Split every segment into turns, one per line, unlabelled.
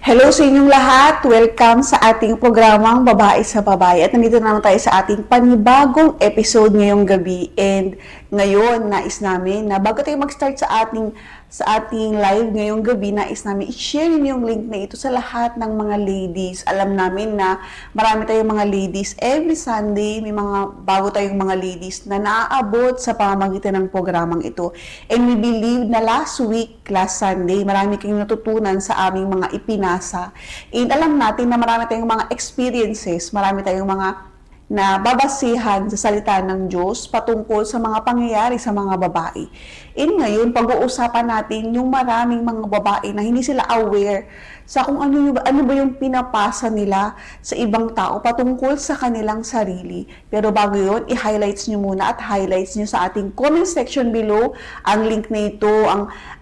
Hello sa inyong lahat! Welcome sa ating programang Babae sa Babae. At nandito naman tayo sa ating panibagong episode ngayong gabi. And ngayon, nais namin na bago tayo mag-start sa ating live ngayong gabi, nais namin i-share yung link na ito sa lahat ng mga ladies. Alam namin na marami tayong mga ladies. Every Sunday, may mga bago tayong mga ladies na naaabot sa pamamagitan ng programang ito. And we believe na last Sunday, marami kayong natutunan sa aming mga ipinasa. And alam natin na marami tayong mga experiences, marami tayong mga na babasihan sa salita ng Diyos patungkol sa mga pangyayari sa mga babae. And ngayon, pag-uusapan natin yung maraming mga babae na hindi sila aware sa kung ano ba yung pinapasa nila sa ibang tao patungkol sa kanilang sarili. Pero bago yun, i-highlights nyo muna at highlights nyo sa ating comment section below ang link na ito,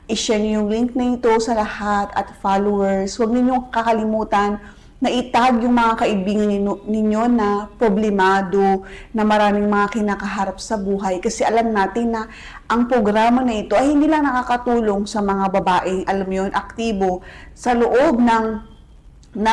i-share nyo yung link na ito sa lahat at followers. Huwag ninyong kakalimutan na itag yung mga kaibigan ninyo na problemado, na maraming mga kinakaharap sa buhay. Kasi alam natin na ang programa na ito ay hindi lang nakakatulong sa mga babaeng, alam mo yun, aktibo sa loob ng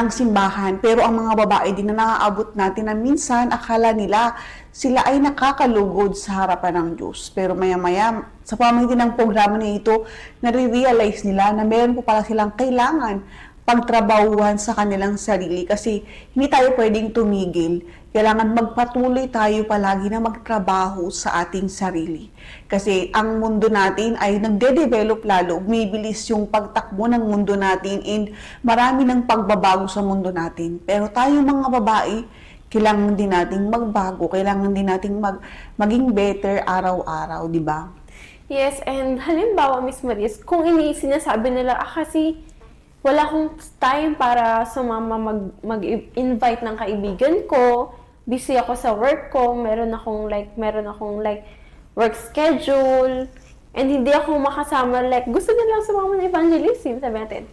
simbahan. Pero ang mga babae din na naaabot natin na minsan akala nila sila ay nakakalugod sa harapan ng Diyos. Pero maya-maya, sa pamamagitan ng programa na ito, nare-realize nila na meron po pala silang kailangan pagtrabahuhan sa kanilang sarili kasi hindi tayo pwedeng tumigil. Kailangan magpatuloy tayo palagi na magtrabaho sa ating sarili. Kasi ang mundo natin ay nagde-develop lalo, umibilis yung pagtakbo ng mundo natin and marami ng pagbabago sa mundo natin. Pero tayo mga babae, kailangan din nating magbago, kailangan din nating maging better araw-araw, di ba?
Yes, and halimbawa, Miss Maris, kung sinasabi nila, kasi wala akong time para sumama mag-invite ng kaibigan ko, busy ako sa work ko, meron akong work schedule, and hindi ako makasama, gusto nilang sumama ng evangelism, sabi natin.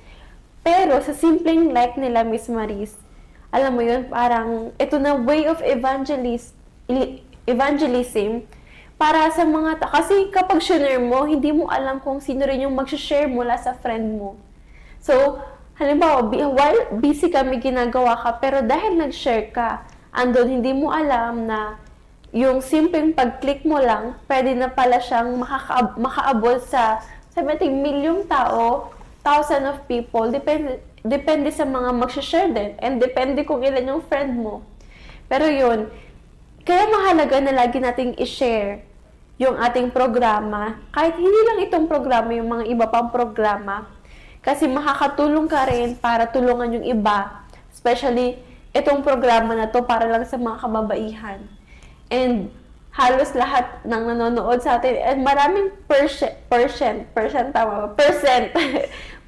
Pero sa simpleng nila, Miss Maris, alam mo yun, parang ito na way of evangelism para sa mga kasi kapag share mo, hindi mo alam kung sino rin yung mag-share mula sa friend mo. So, halimbawa, while busy kami ginagawa ka, pero dahil nag-share ka, andun hindi mo alam na yung simpleng pag-click mo lang, pwede na pala siyang makaabot sa 70 milyong tao, thousand of people, depende sa mga mag-share din, and depende kung ilan yung friend mo. Pero yun, kaya mahalaga na lagi nating i-share yung ating programa, kahit hindi lang itong programa, yung mga iba pang programa, kasi makakatulong ka rin para tulungan yung iba. Especially, itong programa na to para lang sa mga kababaihan. And halos lahat ng nanonood sa atin, and maraming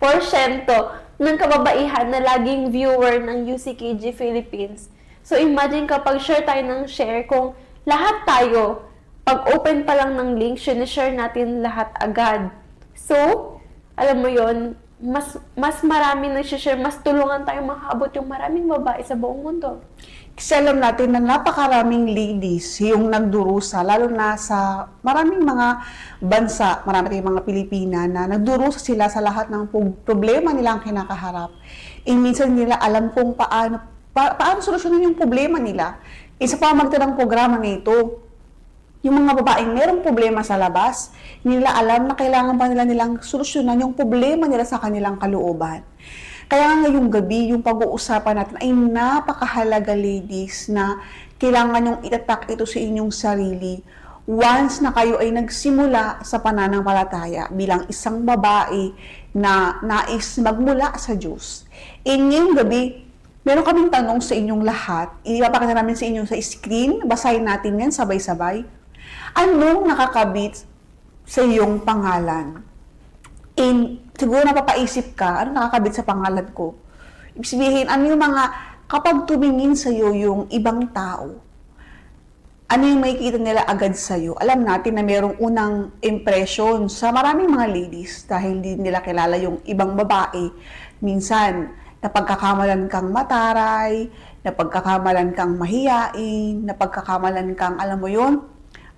porsyento ng kababaihan na laging viewer ng UCKG Philippines. So imagine kapag share tayo ng share, kung lahat tayo, pag open pa lang ng link, share natin lahat agad. So, alam mo yon, mas marami nag-share, mas tulungan tayong makaabot yung maraming babae sa buong mundo.
Kasi alam natin na napakaraming ladies yung nagdurusa, lalo na sa maraming mga bansa, marami tayong mga Pilipina na nagdurusa sila sa lahat ng problema nilang kinakaharap. E minsan nila alam kung paano solusyonan yung problema nila. Sa pamamagitan ng programa na ito, yung mga babaeng merong problema sa labas, nila alam na kailangan pa nilang solusyonan yung problema nila sa kanilang kalooban. Kaya ngayong gabi, yung pag-uusapan natin ay napakahalaga, ladies, na kailangan yung itatak ito sa inyong sarili once na kayo ay nagsimula sa pananampalataya bilang isang babae na nais magmula sa Diyos. Ngayong gabi, meron kaming tanong sa inyong lahat. Ipapakita namin sa inyo sa screen. Basahin natin yan sabay-sabay. Anong nakakabit sa iyong pangalan? Siguro napapaisip ka, ano nakakabit sa pangalan ko? Ibig sabihin, ano yung kapag tumingin sa iyo yung ibang tao, ano yung makikita nila agad sa iyo? Alam natin na merong unang impression sa maraming mga ladies dahil hindi nila kilala yung ibang babae. Minsan, napagkakamalan kang mataray, napagkakamalan kang mahiyain, napagkakamalan kang, alam mo yun,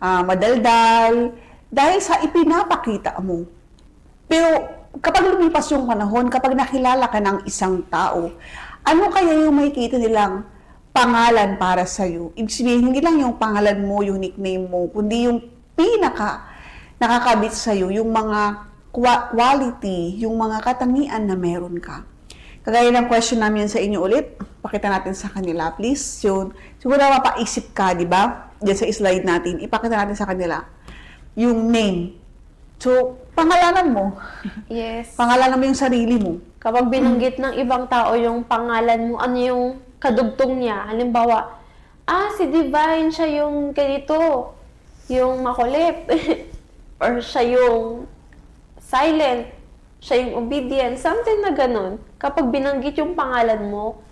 madaldal, dahil sa ipinapakita mo. Pero kapag lumipas yung panahon, kapag nakilala ka ng isang tao, ano kaya yung makikita nilang pangalan para sa'yo? Ibig sabihin, hindi lang yung pangalan mo, yung nickname mo, kundi yung pinaka nakakabit sa'yo, yung mga quality, yung mga katangian na meron ka. Kagaya ng question namin sa inyo ulit, pakita natin sa kanila, please. Yun, siguro mapaisip ka, di ba? Diyan sa slide natin, ipakita natin sa kanila yung name. So, pangalanan mo.
Yes.
Pangalanan mo yung sarili mo.
Kapag binanggit ng ibang tao yung pangalan mo, ano yung kadugtong niya. Halimbawa, si Divine, siya yung ganito, yung makulit. Or siya yung silent, siya yung obedient, something na ganun. Kapag binanggit yung pangalan mo,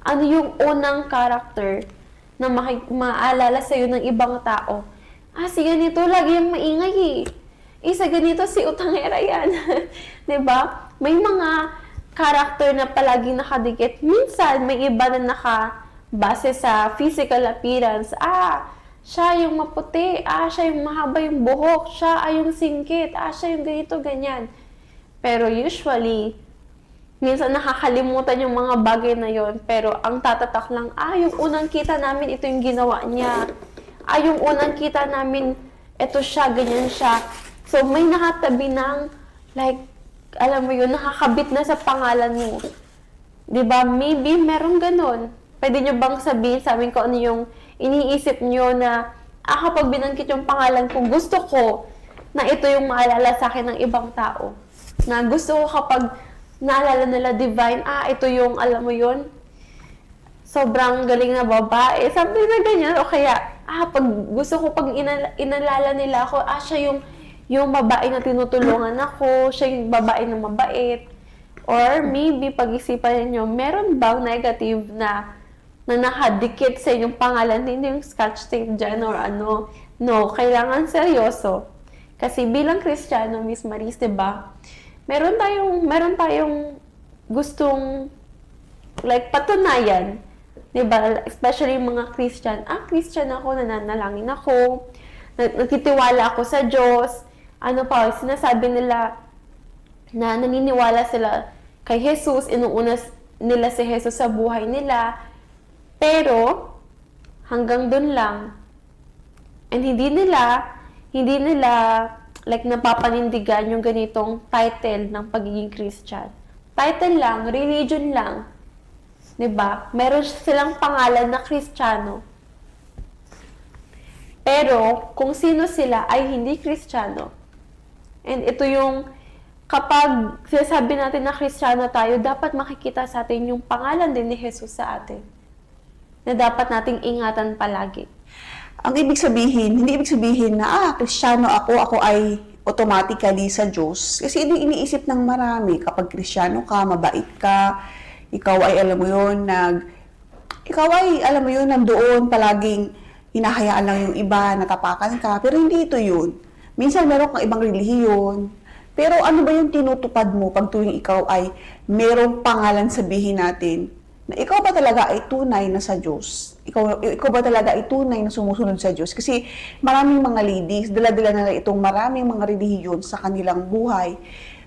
ano yung unang character na maalala sa'yo ng ibang tao? Si ganito, lagi yung maingay sa ganito, si Utangera yan. 'Di ba? May mga character na palaging nakadikit. Minsan, may iba na nakabase sa physical appearance. Siya yung maputi. Siya yung mahaba yung buhok. Siya ay yung singkit. Siya yung ganito, ganyan. Pero usually, minsan nakakalimutan yung mga bagay na yon. Pero ang tatatak lang, yung unang kita namin, ito yung ginawa niya. Yung unang kita namin, ito siya, ganyan siya. So, may nakatabi ng, like, alam mo yun, nakakabit na sa pangalan mo. 'Di ba? Maybe meron ganun. Pwede nyo bang sabihin sa amin kung ano yung iniisip nyo na, kapag binanggit yung pangalan ko, gusto ko na ito yung maalala sa akin ng ibang tao. Na gusto ko kapag naalala nila Divine, ito yung, alam mo yun, sobrang galing na babae. Something na ganyan. O kaya, pag gusto ko, pag inalala nila ako, siya yung babae na tinutulungan ako, siya yung babae na mabait. Or maybe, pag-isipan niyo, meron bang negative na nakadikit sa inyong pangalan, hindi yung scotch tape dyan or ano. No, kailangan seryoso. Kasi bilang Kristiyano, Miss Maris, diba? Meron tayong gustong like patunayan, 'di ba? Especially yung mga Christian. Christian ako, nananalangin ako, nagtitiwala ako sa Diyos. Ano pa, sinasabi nila na naniniwala sila kay Jesus, inuuna nila si Jesus sa buhay nila. Pero hanggang dun lang. And hindi nila like napapanindigan yung ganitong title ng pagiging Christian. Title lang, religion lang. 'Di ba? Meron silang pangalan na Kristiyano. Pero kung sino sila ay hindi Kristiyano. And ito yung kapag sinasabi natin na Kristiyano tayo, dapat makikita sa atin yung pangalan din ni Jesus sa atin. Na dapat nating ingatan palagi.
Ang ibig sabihin, hindi ibig sabihin na, Kristiyano ako ay automatically sa Diyos. Kasi iniisip ng marami, kapag Kristiyano ka, mabait ka, ikaw ay alam mo yun, nandoon palaging hinahayaan lang yung iba, natapakan ka, pero hindi ito yun. Minsan meron kang ibang relihiyon, pero ano ba yung tinutupad mo pag tuwing ikaw ay merong pangalan sabihin natin, na ikaw ba talaga ay tunay na sa Diyos? Ikaw ba talaga ay tunay na sumusunod sa Diyos? Kasi maraming mga ladies, dala-dala nila itong maraming mga relihiyon sa kanilang buhay.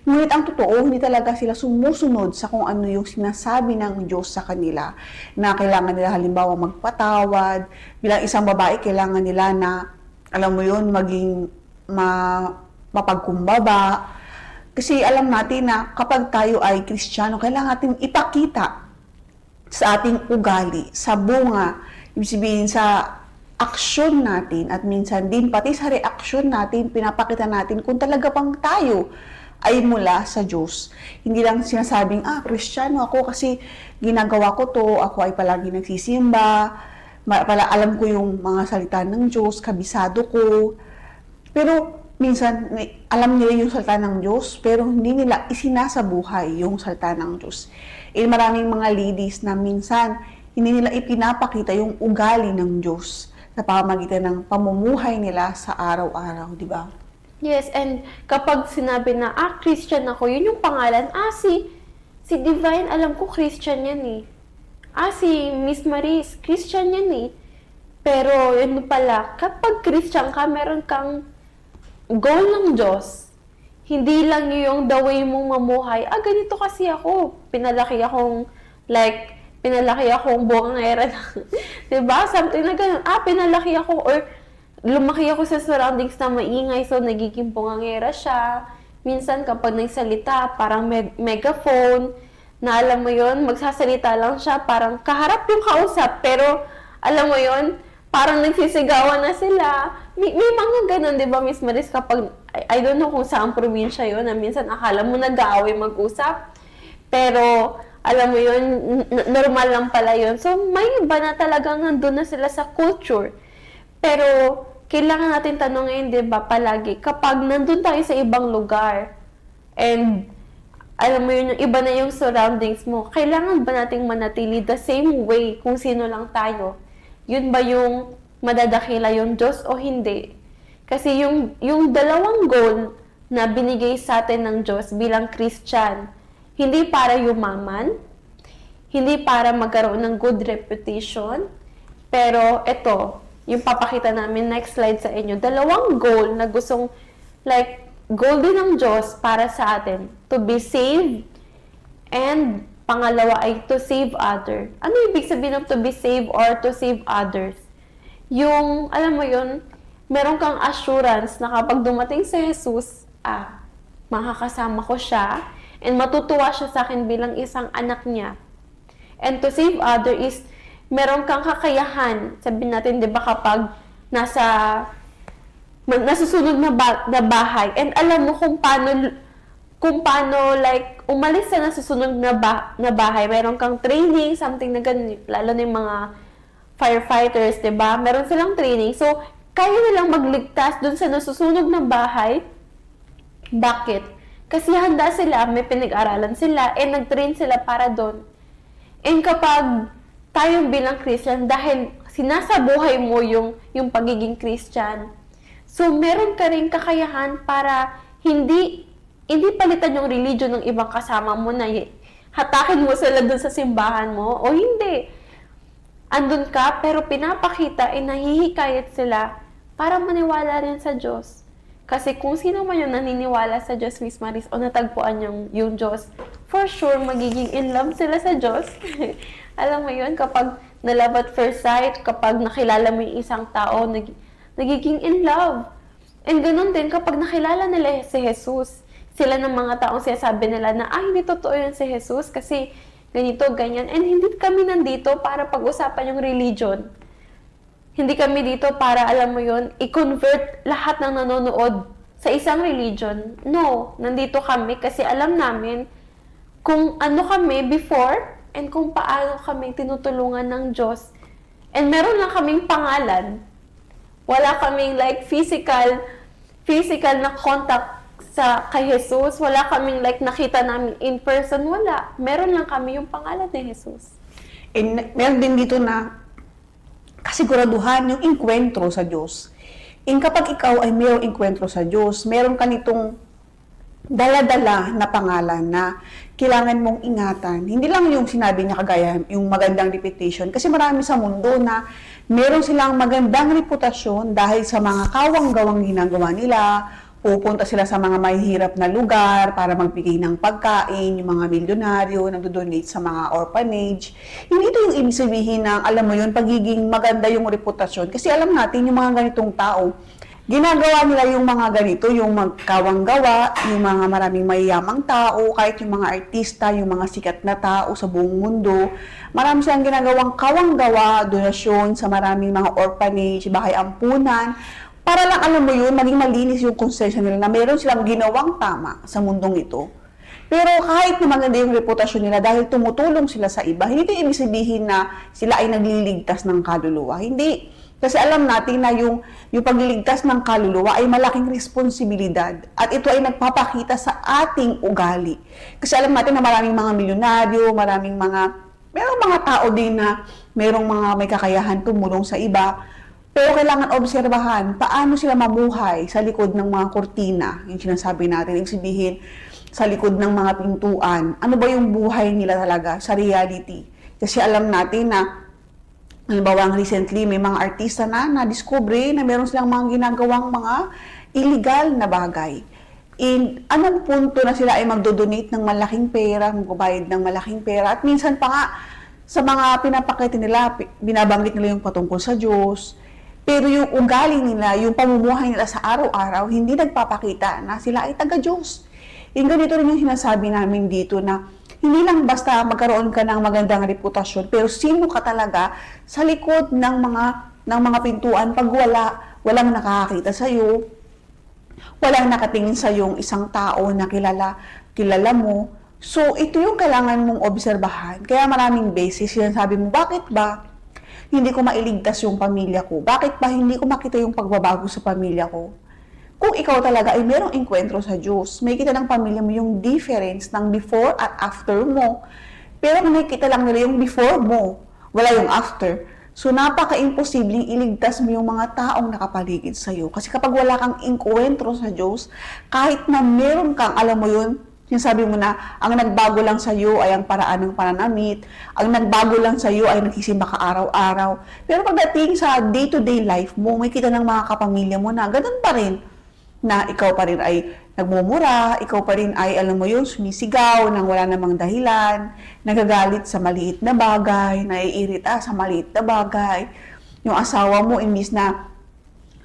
Ngunit ang totoo, hindi talaga sila sumusunod sa kung ano yung sinasabi ng Diyos sa kanila. Na kailangan nila halimbawa magpatawad. Bilang isang babae, kailangan nila na, alam mo yun, maging mapagkumbaba. Kasi alam natin na kapag tayo ay Kristiyano, kailangan natin ipakita sa ating ugali, sa bunga, ibig sabihin sa aksyon natin at minsan din pati sa reaksyon natin, pinapakita natin kung talaga bang tayo ay mula sa Diyos. Hindi lang sinasabing, Kristiyano ako kasi ginagawa ko to, ako ay palagi nagsisimba, alam ko yung mga salita ng Diyos, kabisado ko. Pero minsan, alam nila yung salita ng Diyos, pero hindi nila isinasabuhay yung salita ng Diyos. Maraming mga ladies na minsan, hindi nila ipinapakita yung ugali ng Diyos sa pamamagitan ng pamumuhay nila sa araw-araw, di ba?
Yes, and kapag sinabi na, Christian ako, yun yung pangalan. Si Divine, alam ko Christian yan eh. Si Miss Maris, Christian yan eh. Pero yun pala, kapag Christian ka, meron kang goal ng Diyos. hindi lang yung the way mong mamuhay, ganito kasi ako. Pinalaki akong bongera lang. Diba? Something na ganun. Pinalaki ako or lumaki ako sa surroundings na maingay, so nagiging bongangera siya. Minsan kapag nagsalita, parang megaphone, na alam mo yon magsasalita lang siya, parang kaharap yung kausap, pero alam mo yon parang nagsisigawan na sila. May mga ganun, di ba, Miss Maris, kapag, I don't know kung saan probinsya yon na minsan akala mo nag-aaway mag-usap, pero alam mo yun, normal lang pala yun. So, may iba na talagang nandun na sila sa culture. Pero, kailangan natin tanongin, di ba, palagi, kapag nandun tayo sa ibang lugar, and alam mo yun, yung iba na yung surroundings mo, kailangan ba nating manatili the same way kung sino lang tayo? Yun ba yung madadakila yung Diyos o hindi? Kasi yung dalawang goal na binigay sa atin ng Diyos bilang Christian, hindi para yumaman, hindi para magkaroon ng good reputation, pero ito, yung papakita namin next slide sa inyo, dalawang goal na gustong, goal din ng Diyos para sa atin, to be saved, and pangalawa ay to save other. Ano ibig sabihin ng to be saved or to save others? Yung, alam mo yun, meron kang assurance na kapag dumating si Jesus, makakasama ko siya, and matutuwa siya sa akin bilang isang anak niya. And to save other is, meron kang kakayahan, sabihin natin, di ba, kapag nasusunod na bahay, and alam mo kung paano umalis sa nasusunod na bahay, meron kang training, something na ganun, lalo na yung mga firefighters, diba? Meron silang training, so, kaya nilang magligtas dun sa nasusunog na bahay. Bakit? Kasi handa sila, may pinag-aralan sila, and nag-train sila para doon. And kapag tayo bilang Christian, dahil sinasabuhay mo yung pagiging Christian, so, meron ka rin kakayahan para hindi palitan yung religion ng ibang kasama mo na hatakin mo sila dun sa simbahan mo o hindi. Andun ka, pero pinapakita, nahihikayat sila para maniwala rin sa Diyos. Kasi kung sino man yung naniniwala sa Diyos, Miss Maris, o natagpuan yung Diyos, for sure, magiging in love sila sa Diyos. Alam mo yun, kapag na-love at first sight, kapag nakilala mo yung isang tao, nagiging in love. And ganun din, kapag nakilala nila si Jesus, sila ng mga taong sinasabi nila na, hindi totoo yun si Jesus kasi ganito, ganyan. And hindi kami nandito para pag-usapan yung religion. Hindi kami dito para, alam mo yun, i-convert lahat ng nanonood sa isang religion. No, nandito kami kasi alam namin kung ano kami before and kung paano kami tinutulungan ng Diyos. And meron lang kaming pangalan. Wala kaming physical na contact kay Jesus. Wala kaming nakita namin in person. Wala. Meron lang kami yung pangalan ni Jesus.
And meron din dito na kasiguraduhan yung enkwentro sa Diyos. And kapag ikaw ay mayroong enkwentro sa Diyos, meron ka nitong dala-dala na pangalan na kailangan mong ingatan. Hindi lang yung sinabi niya kagaya yung magandang reputation. Kasi marami sa mundo na meron silang magandang reputasyon dahil sa mga kawang-gawang ginagawa nila. Pupunta sila sa mga mahihirap na lugar para magbigay ng pagkain, yung mga milyonaryo, nagdo-donate sa mga orphanage. Hindi ito yung ibig sabihin ng, alam mo yun, pagiging maganda yung reputasyon. Kasi alam natin, yung mga ganitong tao, ginagawa nila yung mga ganito, yung magkawang-gawa, yung mga maraming mayayamang tao, kahit yung mga artista, yung mga sikat na tao sa buong mundo. Marami silang ginagawang kawang-gawa, donasyon sa maraming mga orphanage, bahay ampunan, para lang, alam mo yun, maging malinis yung konsensya nila na meron silang ginawang tama sa mundong ito. Pero kahit na maganda yung reputasyon nila dahil tumutulong sila sa iba, hindi ito ibig sabihin na sila ay nagliligtas ng kaluluwa. Hindi. Kasi alam natin na yung pagliligtas ng kaluluwa ay malaking responsibilidad. At ito ay nagpapakita sa ating ugali. Kasi alam natin na maraming mga milyonaryo, merong mga tao din na merong mga may kakayahan tumulong sa iba. Pero kailangan obserbahan paano sila mamuhay sa likod ng mga kortina, yung sinasabi natin, yung sabihin sa likod ng mga pintuan. Ano ba yung buhay nila talaga sa reality? Kasi alam natin na, halimbawa recently, may mga artista na na-discover na meron silang mga ginagawang mga illegal na bagay. in anong punto na sila ay magdo-donate ng malaking pera, magbabayad ng malaking pera, at minsan pa nga, sa mga pinapakita nila, binabanggit nila yung patungkol sa Diyos, pero yung ugali nila, yung pamumuhay nila sa araw-araw, hindi nagpapakita na sila ay taga-Diyos. Yung ganito rin yung sinasabi namin dito na hindi lang basta magkaroon ka ng magandang reputasyon, pero sino ka talaga sa likod ng mga pintuan pag walang nakakakita sa iyo, walang nakatingin sa yung isang tao na kilala mo. So, ito yung kailangan mong obserbahan. Kaya maraming beses, sinasabi mo, bakit ba hindi ko mailigtas yung pamilya ko? Bakit ba hindi ko makita yung pagbabago sa pamilya ko? Kung ikaw talaga ay merong enkwentro sa Diyos, may kita ng pamilya mo yung difference ng before at after mo. Pero kung nakikita lang nila yung before mo, wala yung after. So, napaka-imposibleng iligtas mo yung mga taong nakapaligid sa'yo. Kasi kapag wala kang enkwentro sa Diyos, kahit na meron kang, alam mo yun, sinasabi mo na, ang nagbago lang sa'yo ay ang paraan ng pananamit, ang nagbago lang sa'yo ay nagsisimba ka araw-araw. Pero pagdating sa day-to-day life mo, may kita ng mga kapamilya mo na ganun pa rin, na ikaw pa rin ay nagmumura, ikaw pa rin ay, alam mo yun, sumisigaw nang wala namang dahilan, nagagalit sa maliit na bagay, naiirita sa maliit na bagay. Yung asawa mo, imbis na,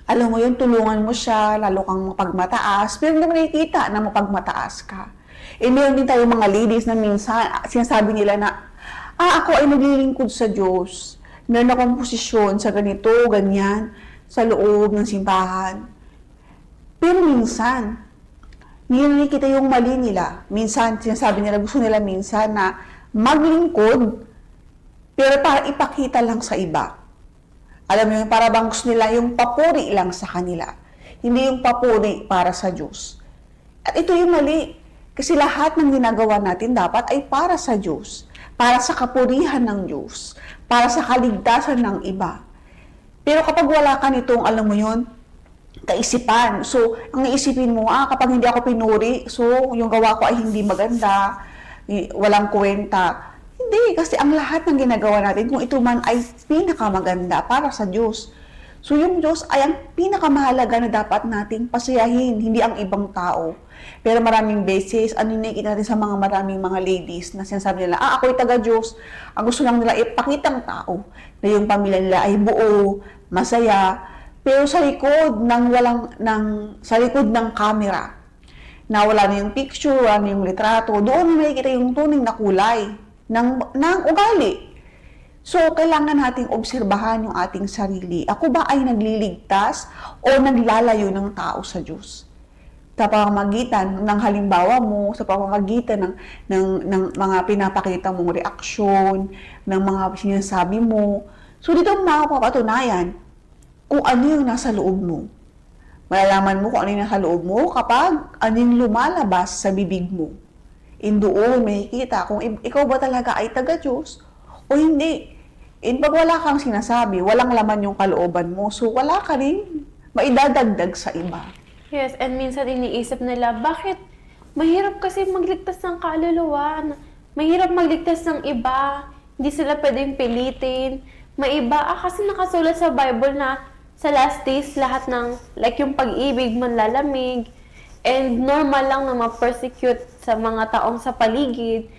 alam mo yun, tulungan mo siya, lalo kang mapagmataas, pero hindi mo nakikita na mapagmataas ka. E meron din tayo mga ladies na minsan, sinasabi nila na, ako ay naglilingkod sa Diyos, meron akong posisyon sa ganito, ganyan, sa loob ng simbahan. Pero minsan, hindi kita yung mali nila. Minsan, sinasabi nila, gusto nila minsan na maglingkod, pero para ipakita lang sa iba. Alam mo yun, para bang gusto nila yung papuri lang sa kanila. Hindi yung papuri para sa Diyos. At ito yung mali. Kasi lahat ng ginagawa natin dapat ay para sa Diyos. Para sa kapurihan ng Diyos. Para sa kaligtasan ng iba. Pero kapag wala ka nitong, alam mo yun, kaisipan. So, ang iisipin mo, kapag hindi ako pinuri, so, yung gawa ko ay hindi maganda, walang kwenta. Hindi, kasi ang lahat ng ginagawa natin, kung ito man ay pinakamaganda para sa Diyos. So, yung Diyos ay ang pinakamahalaga na dapat nating pasayahin, hindi ang ibang tao. Pero maraming beses, ano yung nakikita natin sa maraming mga ladies na sinasabi nila, ako'y taga-Diyos. Ang gusto lang nila ipakitang tao na yung pamilya nila ay buo, masaya. Pero sa likod sa likod ng camera, na wala na yung picture, wala na yung litrato, doon makikita yung tunay na kulay ng ugali. So, kailangan nating obserbahan yung ating sarili. Ako ba ay nagliligtas o naglalayo ng tao sa Diyos? Sa pamamagitan ng halimbawa mo, sa pamamagitan ng mga pinapakita mong reaksyon, ng mga sinasabi mo. So, dito mapapatunayan kung ano yung nasa loob mo. Malalaman mo kung ano yung nasa loob mo kapag ano yung lumalabas sa bibig mo. Doon makikita kung ikaw ba talaga ay taga-Diyos o hindi. Pag wala kang sinasabi, walang laman yung kalooban mo, so wala ka rin maidadagdag sa iba.
Yes, and minsan iniisip nila, bakit mahirap kasi magligtas ng kaluluwa? Mahirap magligtas ng iba. Hindi sila pwedeng pilitin. May iba, kasi nakasulat sa Bible na sa last days, lahat ng, like yung pag-ibig, manlalamig, and normal lang na ma-persecute sa mga taong sa paligid.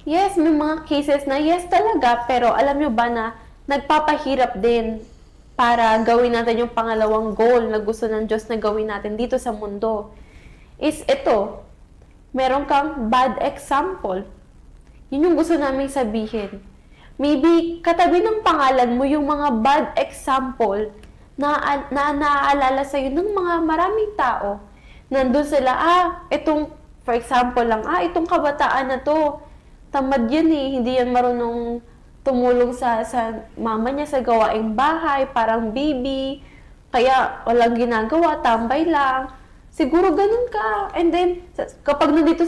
Yes, may mga cases na yes talaga, pero alam nyo ba na nagpapahirap din para gawin natin yung pangalawang goal na gusto ng Diyos na gawin natin dito sa mundo. Is ito, meron kang bad example. Yun yung gusto namin sabihin. Maybe katabi ng pangalan mo yung mga bad example na naaalala sa'yo ng mga maraming tao. Nandun sila, itong, for example lang, itong kabataan na to, tamad yan hindi yan marunong tumulong sa mama niya sa gawaing bahay, parang baby, kaya walang ginagawa, tambay lang. Siguro ganun ka. And then, kapag nandito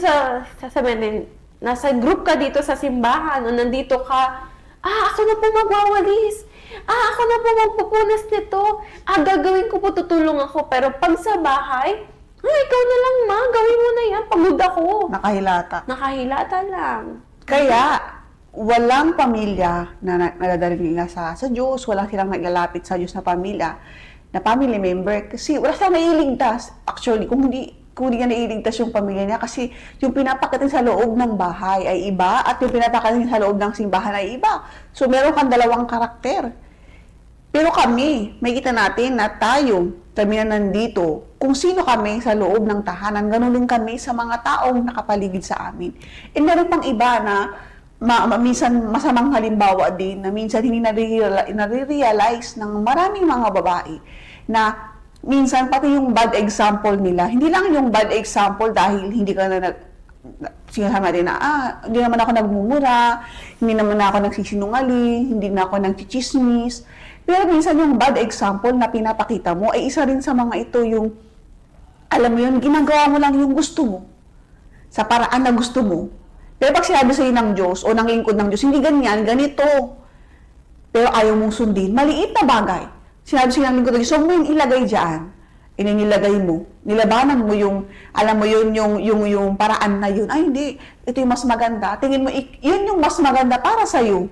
nasa group ka dito sa simbahan, o nandito ka, ako na po magwawalis. Ako na po magpupunas nito. Gagawin ko po, tutulong ako. Pero pag sa bahay, ikaw na lang gawin mo na yan. Pagod ako. Nakahilata lang.
Kaya, walang pamilya na nadadaling nila sa Diyos, walang silang naglalapit sa Diyos na pamilya, na family member, kasi wala silang nailigtas. Actually, kung hindi kung hindi niya nailigtas yung pamilya niya kasi yung pinapakita sa loob ng bahay ay iba at yung pinapakita sa loob ng simbahan ay iba. So, meron kang dalawang karakter. Pero kami, may kita natin na kami na nandito, kung sino kami sa loob ng tahanan, ganun din kami sa mga taong nakapaligid sa amin. And meron pang iba na minsan masamang halimbawa din na minsan hindi nare-realize ng maraming mga babae na minsan pati yung bad example nila, hindi lang yung bad example dahil hindi ka na sinasabi natin na, hindi naman ako nagmumura, hindi naman ako nagsisinungaling, hindi na ako nagchichismis. Pero minsan yung bad example na pinapakita mo ay isa rin sa mga ito yung, alam mo yun, ginagawa mo lang yung gusto mo. Sa paraan na gusto mo. Pero pag sinabi sa'yo ng Diyos o ng lingkod ng Diyos, hindi ganyan, ganito. Pero ayaw mong sundin, maliit na bagay. Sinabi sa'yo ng lingkod ng Diyos, so mo yung ilagay dyan. Inilagay mo. Nilabanan mo yung, alam mo yun, yung paraan na yun. Ay, hindi. Ito yung mas maganda. Tingin mo, yun yung mas maganda para sa'yo.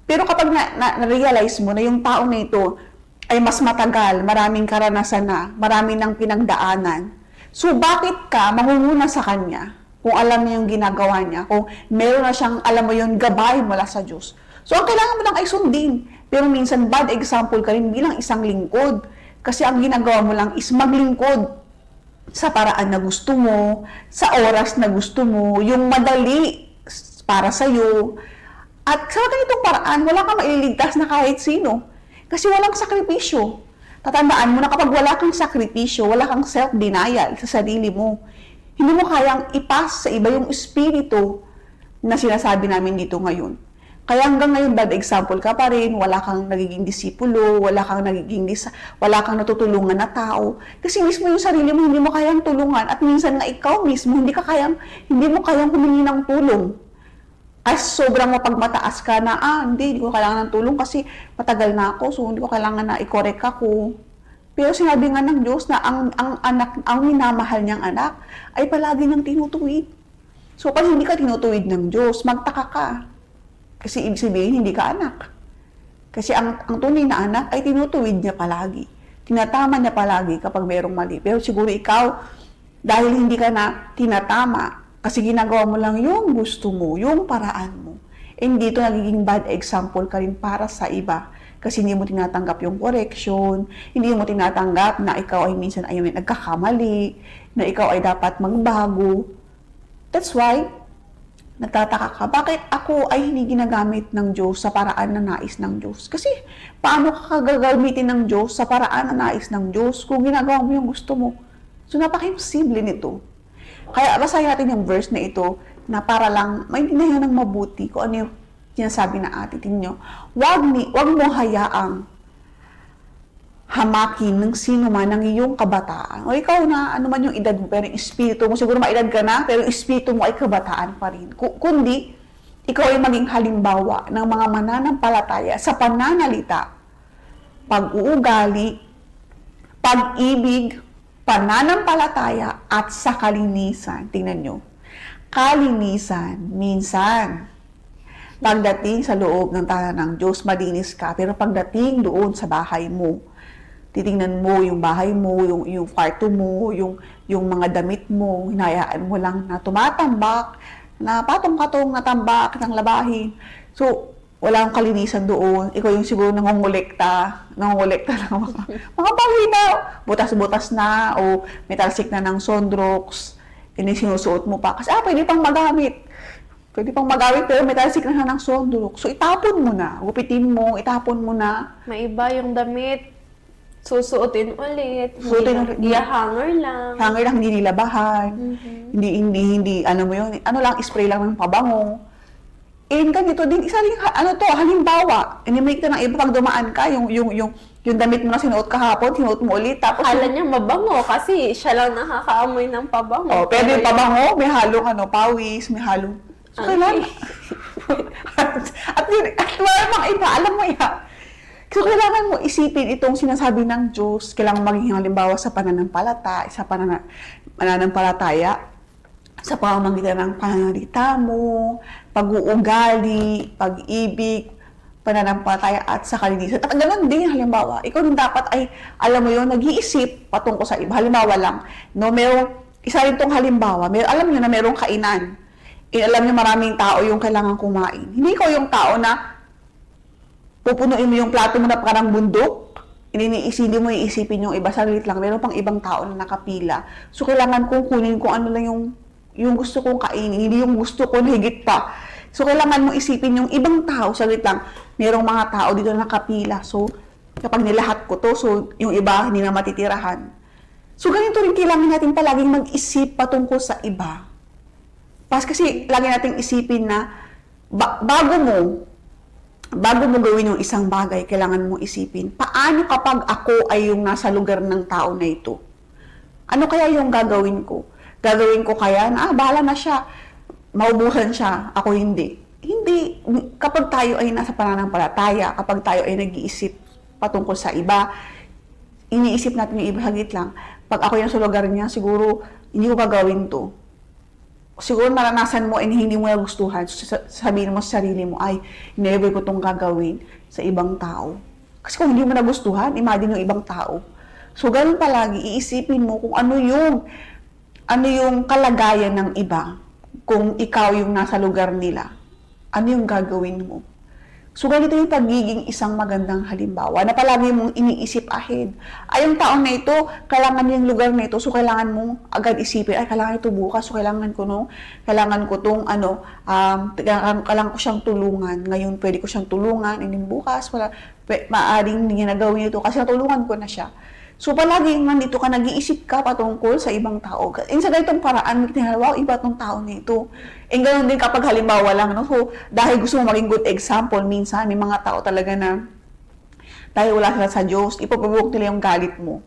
Pero kapag na-realize mo na yung tao na ito ay mas matagal, maraming karanasan na, maraming nang pinagdaanan, so bakit ka mangunguna sa kanya kung alam niya yung ginagawa niya, kung meron na siyang, alam mo yun, gabay mula sa Diyos. So ang kailangan mo lang ay sundin. Pero minsan bad example ka rin bilang isang lingkod. Kasi ang ginagawa mo lang is maglingkod sa paraan na gusto mo, sa oras na gusto mo, yung madali para sa'yo. At sa ganitong paraan, wala kang maililigtas na kahit sino. Kasi walang sakripisyo. Tatandaan mo na kapag wala kang sakripisyo, wala kang self-denial sa sarili mo, hindi mo kayang ipas sa iba yung espiritu na sinasabi namin dito ngayon. Kaya hanggang ngayon, bad example ka pa rin, wala kang nagiging disipulo, wala kang natutulungan na tao. Kasi mismo yung sarili mo, hindi mo kayang tulungan. At minsan nga ikaw mismo, hindi mo kayang humingi ng tulong. As sobrang mapagmataas ka na, hindi ko kailangan ng tulong kasi matagal na ako, so hindi ko kailangan na i-correct ako. Pero sinabi nga ng Diyos na ang minamahal niyang anak ay palagi niyang tinutuwid. So, pag hindi ka tinutuwid ng Diyos, magtaka ka. Kasi ibig sabihin, hindi ka anak. Kasi ang tunay na anak ay tinutuwid niya palagi. Tinatama niya palagi kapag mayroong mali. Pero siguro ikaw, dahil hindi ka na tinatama, kasi ginagawa mo lang yung gusto mo, yung paraan mo. And dito nagiging bad example ka rin para sa iba. Kasi hindi mo tinatanggap yung correction, hindi mo tinatanggap na ikaw ay minsan ay nagkakamali, na ikaw ay dapat magbago. That's why, nagtataka ka, bakit ako ay hindi ginagamit ng Diyos sa paraan na nais ng Diyos? Kasi paano ka gagamitin ng Diyos sa paraan na nais ng Diyos kung ginagawa mo yung gusto mo? So napaka-imposible nito. Kaya basahin natin yung verse na ito na para lang maintindihan ng mabuti kung ano yung sinasabi na ate. Tingnan nyo, wag mo hayaang hamakin ng sino man ng iyong kabataan. O ikaw na, ano man yung edad mo, pero yung espiritu mo, siguro maedad ka na, pero yung espiritu mo ay kabataan pa rin. Kundi, ikaw ay maging halimbawa ng mga mananampalataya sa pananalita, pag-uugali, pag-ibig, pananampalataya, at sa kalinisan. Tingnan nyo. Kalinisan, minsan, pagdating sa loob ng tahanan ng Diyos, malinis ka. Pero pagdating doon sa bahay mo, titingnan mo yung bahay mo, yung kwarto mo, yung mga damit mo, hinayaan mo lang na tumatambak, na patong-katong natambak ng labahin. So, wala kang kalinisan doon. Ikaw yung siguro nangongolekta ng mga bawi na, butas-butas na, o may talsik na ng Sondrox, sinusuot mo pa. Kasi, pwede pang magamit. Pero may talsik na ng Sondrox. So, itapon mo na. Gupitin mo, itapon mo na.
May iba yung damit, susuotin ulit, hanger lang.
Hanger lang, hindi nilabahan. Hindi, ano mo yun, spray lang ng pabango. Ganito din, isa rin, halimbawa, inimake ka ng iba pag dumaan ka, yung damit mo na sinuot kahapon, sinuot mo ulit, tapos...
Akala niya mabango kasi siya lang nakakaamoy ng pabango.
Pero yung pabango, may halong pawis, may halong... So, kailangan... at wala mga iba, alam mo yan. So, kailangan mo isipin itong sinasabi ng Diyos, kailangan maging halimbawa sa pananampalataya, sa pamamagitan ng pananalita mo, pag-uugali, pag-ibig, pananampalataya at sa kalinisan. At ganun din, halimbawa, ikaw din dapat ay, alam mo yun, nag-iisip patungkol sa iba. Halimbawa lang, no, isa rin tong halimbawa, alam niyo na merong kainan. Alam niyo maraming tao yung kailangan kumain. Hindi ikaw yung tao na pupunuin mo yung plato mo na parang bundok. Hindi mo iisipin yung iba, saglit lang. Meron pang ibang tao na nakapila. So, kailangan kong kunin kung ano lang yung gusto kong kainin, hindi yung gusto ko na higit pa. So, kailangan mo isipin yung ibang tao, saglit lang, merong mga tao dito na nakapila. So, kapag nilahat ko to, so yung iba hindi na matitirahan. So, ganito rin kailangan natin palaging mag-isip patungkol sa iba. Kasi lagi nating isipin na bago mo gawin yung isang bagay, kailangan mo isipin, paano kapag ako ay yung nasa lugar ng tao na ito? Ano kaya yung gagawin ko? Gagawin ko kaya na, bahala na siya. Maubusan siya, ako hindi. Hindi. Kapag tayo ay nasa pananampalataya, kapag tayo ay nag-iisip patungkol sa iba, iniisip natin yung iba, hagit lang. Pag ako yung sa lugar niya, siguro hindi ko gagawin to. Siguro naranasan mo and hindi mo nagustuhan, sabihin mo sa sarili mo, ay, never ko tong gagawin sa ibang tao. Kasi kung hindi mo nagustuhan, imagine yung ibang tao. So, ganun palagi, iisipin mo kung ano yung kalagayan ng iba. Kung ikaw yung nasa lugar nila, ano yung gagawin mo? So, ganito yung pagiging isang magandang halimbawa na palagi mong iniisip ahead. Ay, yung taon na ito, kailangan yung lugar na ito, so kailangan mong agad isipin, ay, kailangan ito bukas, so kailangan ko tong, kailangan ko siyang tulungan. Ngayon, pwede ko siyang tulungan, and then bukas, maaaring hindi niya nagawin ito kasi natulungan ko na siya. So, palagi nandito ka, nag-iisip ka patungkol sa ibang tao. Sa ganitong paraan, wow, iba tong tao na ito. Ganoon din kapag halimbawa lang, no? So, dahil gusto mo maging good example, minsan, may mga tao talaga na, dahil wala sila sa Diyos, ipaprovoke nila yung galit mo.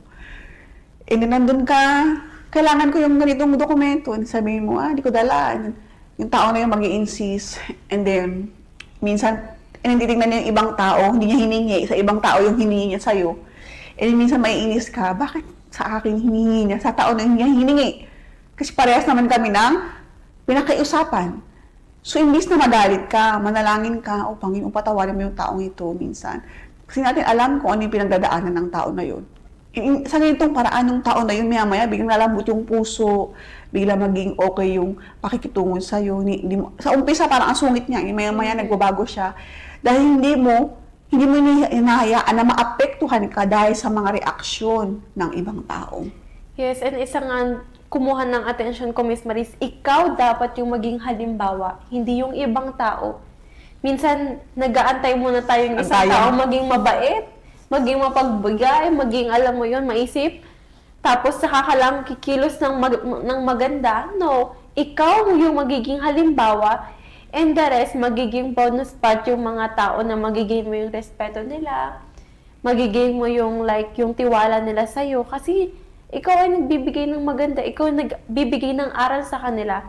And then, nandun ka, kailangan ko yung ganitong dokumento. And sabihin mo, hindi ko dala. And then, yung tao na yung mag-i-insist. And then, minsan, titignan niya yung ibang tao, hindi niya hiningi, sa ibang tao yung hiningi niya sa'yo. And minsan maiinis ka, bakit sa akin hinihingi niya, sa tao na niya hiningi? Kasi parehas naman kami ng pinakiusapan. So, imbis na magalit ka, manalangin ka, o Panginoon, patawarin mo yung taong ito minsan. Kasi natin alam kung ano yung pinagdadaanan ng tao na yun. Sa ganitong paraan ng tao na yun, maya-maya, biglang lalambot yung puso, biglang maging okay yung pakikitungo sa'yo. Sa umpisa, parang ang sungit niya, maya-maya nagbabago siya. Dahil hindi mo hinahayaan na maapektuhan ka dahil sa mga reaksyon ng ibang tao.
Yes, and isa nga kumuha ng attention ko, Miss Maris, ikaw dapat yung maging halimbawa, hindi yung ibang tao. Minsan, nag-aantay muna tayong isang tao maging mabait, maging mapagbigay, maging alam mo yun, maisip, tapos saka ka lang kikilos ng maganda. No, ikaw yung magiging halimbawa, and the rest, magiging bonus part yung mga tao na magiging mo yung respeto nila, magiging mo yung yung tiwala nila sa'yo. Kasi ikaw ay nagbibigay ng maganda, ikaw ay nagbibigay ng aral sa kanila.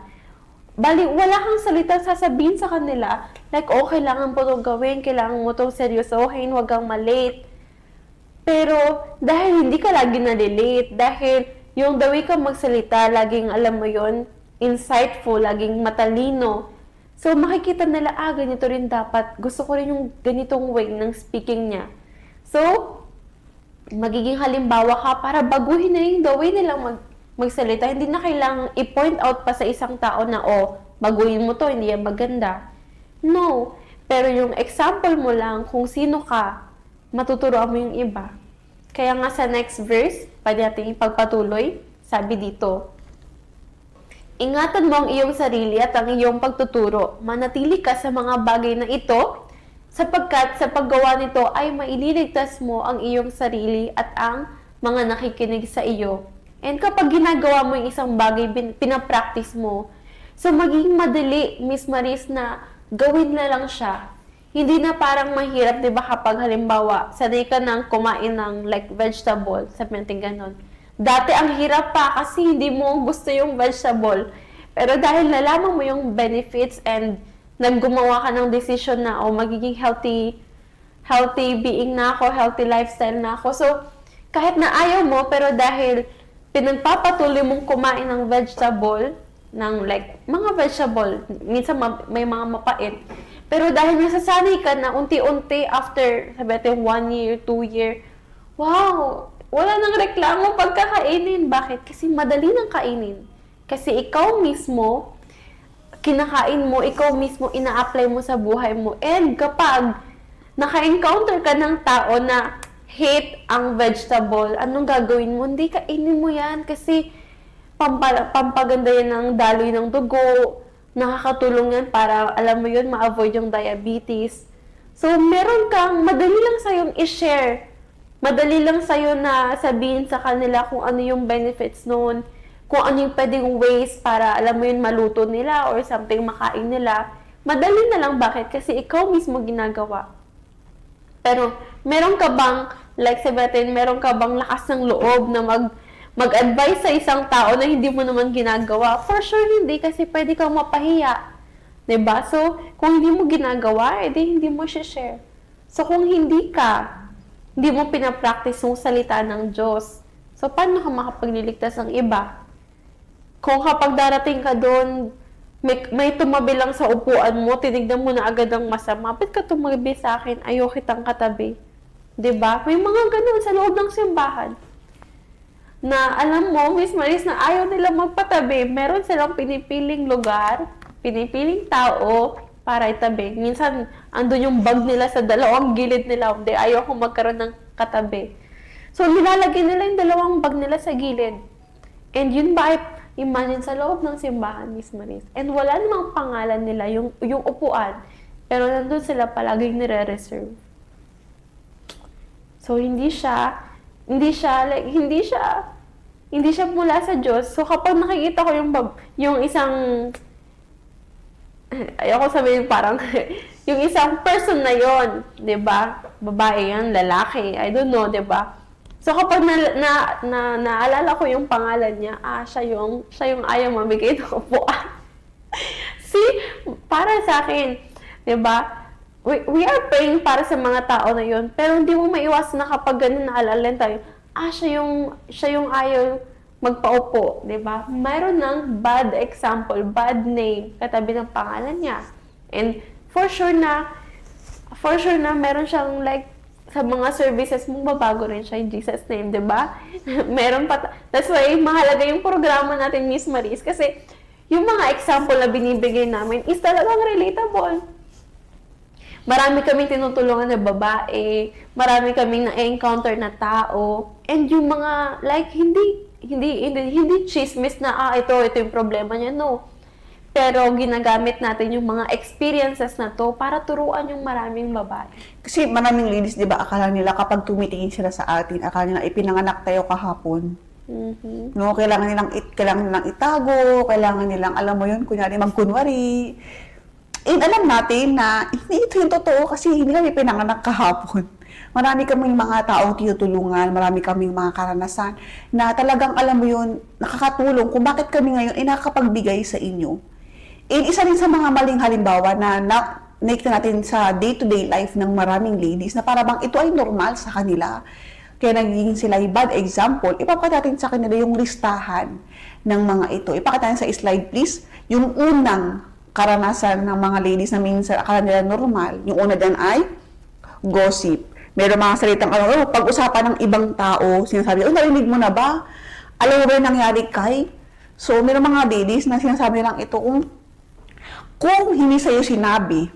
Bali, wala kang salitang sasabihin sa kanila, kailangan mo itong gawin, kailangan mo itong seryosohin, huwag kang malate. Pero dahil hindi ka lagi nalilate, dahil yung the way ka magsalita, laging alam mo yon, insightful, laging matalino, so, makikita nila, ganito rin dapat. Gusto ko rin yung ganitong way ng speaking niya. So, magiging halimbawa ka para baguhin na yung the way nilang magsalita. Hindi na kailangang i-point out pa sa isang tao na, baguhin mo to, hindi yan maganda. No. Pero yung example mo lang, kung sino ka, matuturoan mo yung iba. Kaya nga sa next verse, pwede natin ipagpatuloy, sabi dito, ingatan mo ang iyong sarili at ang iyong pagtuturo. Manatili ka sa mga bagay na ito, sapagkat sa paggawa nito ay maililigtas mo ang iyong sarili at ang mga nakikinig sa iyo. And kapag ginagawa mo yung isang bagay, pinapractice mo, so magiging madali, Miss Maris, na gawin na lang siya. Hindi na parang mahirap, di ba, kapag halimbawa, sanay ka nang kumain ng vegetable, sabi natin ganon. Dati ang hirap pa kasi hindi mo gusto yung vegetable. Pero dahil nalaman mo yung benefits and naggumawa ka ng decision na magiging healthy being na ako, healthy lifestyle na ako. So, kahit na ayaw mo, pero dahil pinagpapatuloy mong kumain ng vegetable, ng mga vegetable, minsan may mga mapait, Pero dahil nasasanay ka na unti-unti after, sabi natin, 1 year, 2 year, wow, wala nang reklamo pagkakainin. Bakit? Kasi madali nang kainin. Kasi ikaw mismo, kinakain mo, ikaw mismo ina-apply mo sa buhay mo. And kapag naka-encounter ka ng tao na hate ang vegetable, anong gagawin mo? Hindi, kainin mo yan kasi pampaganda yan ng daloy ng dugo, nakakatulong yan para, alam mo yun, ma-avoid yung diabetes. So, meron kang, madali lang sa'yong i-share. Madali lang sa'yo na sabihin sa kanila kung ano yung benefits noon, kung ano yung pwedeng ways para, alam mo yun, maluto nila or something makain nila. Madali na lang, bakit? Kasi ikaw mismo ginagawa. Pero, meron ka bang, like sabi natin, meron ka bang lakas ng loob na mag-advise sa isang tao na hindi mo naman ginagawa? For sure, hindi. Kasi pwede kang mapahiya. 'Di ba? So, kung hindi mo ginagawa, edi hindi mo share. So, kung hindi mo pinapractice yung salita ng Diyos, so, paano ka makapagliligtas ng iba? Kung kapag darating ka doon, may tumabi lang sa upuan mo, tinignan mo na agad ang masama, ba't ka tumabi sa akin? Ayaw kitang katabi. 'Di ba? May mga ganun sa loob ng simbahan. Na alam mo, Miss Maris, na ayaw nila magpatabi. Meron silang pinipiling lugar, pinipiling tao para itabi. Minsan, andun yung bag nila sa dalawang gilid nila. Hindi, ayaw kong magkaroon ng katabi. So, nilalagay nila yung dalawang bag nila sa gilid. And yun ba, imagine sa loob ng simbahan, Miss Maris. And wala namang pangalan nila, yung upuan. Pero nandun sila palaging nire-reserve. So, hindi siya mula sa Diyos. So, kapag nakikita ko yung isang, ayoko sabihin parang, yung isang person na yon, 'di ba? Babae yan, lalaki, I don't know, 'di ba? So, kapag naalala ko yung pangalan niya, siya yung ayaw mamigay ng upuan. See, para sa akin, 'di ba? We are praying para sa mga tao na yun, pero hindi mo maiwasan na kapag ganun naalala tayo, siya yung ayaw magpaupo, di ba? Mayroon ng bad example, bad name, katabi ng pangalan niya. And for sure na meron siyang like, sa mga services mo, babago rin siya in Jesus' name, di ba? Meron pa, that's why mahalaga yung programa natin, Miss Maris, kasi yung mga example na binibigay namin is talagang relatable. Marami kaming tinutulungan na babae, marami kaming na-encounter na tao, and yung mga, like, hindi chismis na, ito yung problema niya, no. Pero ginagamit natin yung mga experiences na to para turuan yung maraming babae.
Kasi maraming ladies, di ba, akala nila kapag tumitingin sila sa atin, akala nila ipinanganak tayo kahapon.
Mm-hmm.
No, kailangan nilang itago, kailangan nilang, alam mo yun, kunyari magkunwari. And alam natin na hindi ito yung totoo kasi hindi kami pinanganak kahapon. Marami kaming mga taong tinutulungan, marami kaming mga karanasan na talagang alam mo yun, nakakatulong kung bakit kami ngayon ay nakakapagbigay sa inyo. And isa rin sa mga maling halimbawa na nakita natin sa day-to-day life ng maraming ladies na para bang ito ay normal sa kanila. Kaya nagiging sila yung bad example. Ipapakita natin sa kanila yung listahan ng mga ito. Ipakita natin sa slide please, yung unang karanasan ng mga ladies na minsan akala nila normal. Yung una dyan ay gossip. Meron mga salitang pag-usapan ng ibang tao, sinasabi, narinig mo na ba? Alam mo ba yung nangyari kay? So, meron mga ladies na sinasabi lang ito, kung hindi sa'yo sinabi,